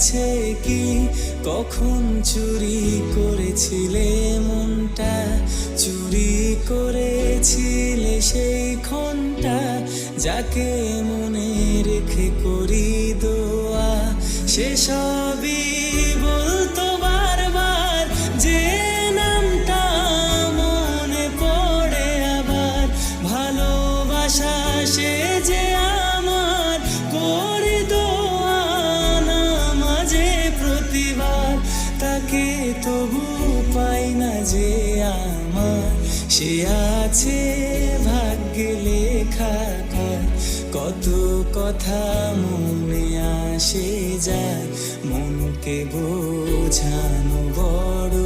আছে কি কখন চুরি করেছিলে মনটা, চুরি করেছিলে সেই ক্ষণটা, যাকে মনে রেখে করি দোয়া, সেসবই বলতো বারবার যে নামটা মনে পড়ে আবার, ভালোবাসা সে যে আমার করি দোয়া নামাজে প্রতিবার, তাকে তবু পাই না যে আমার, সে আছে ভাগ্যে লেখা, কত কথা মনে আসে যায়, মনকে বোঝানো বড়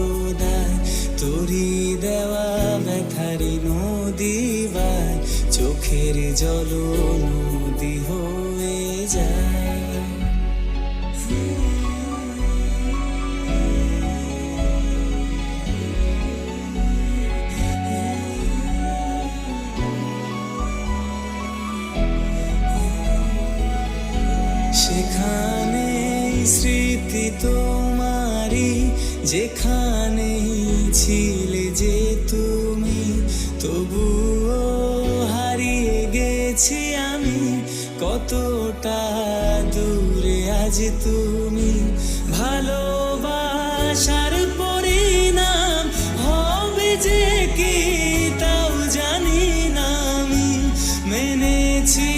দায়, তোরি দেওয়া ব্যথারি নদী বায়, চোখের জল নদী হয়ে যায়। সেখানে স্মৃতি তোমারি, যেখানে ছিলে যে তুমি, তবুও হারিয়ে গেছি আমি, কতটা দূরে আজ তুমি, ভালোবাসার পরিণাম হবে যে কি তাও জানি না আমি, মেনেছি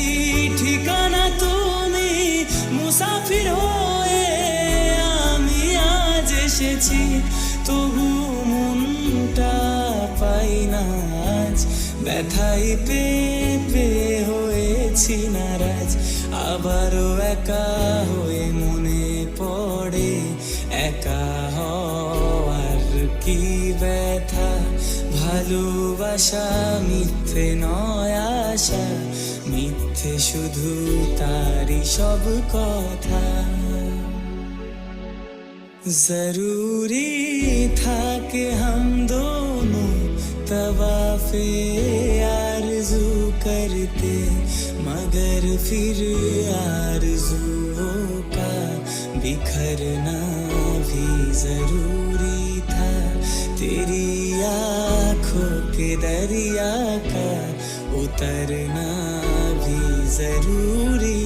ঠিকানা তুমি, মুসাফির হয়ে আমি আজ এসেছি, তবু মনটা পাই না আজ, ব্যথায় পেয়ে হয়েছি নারাজ, আবারও একা হয়ে মনে পড়ে একা হওয়ার কি ব্যথা, ভালোবাসা মিথ্যে নয় আশা, মিথ্যে শুধু তারি সব কথা, जरूरी था कि हम दोनों तवाफे आरज़ू करते, मगर फिर आरज़ुओं का बिखरना भी जरूरी था, तेरी आँखों के दरिया का उतरना भी जरूरी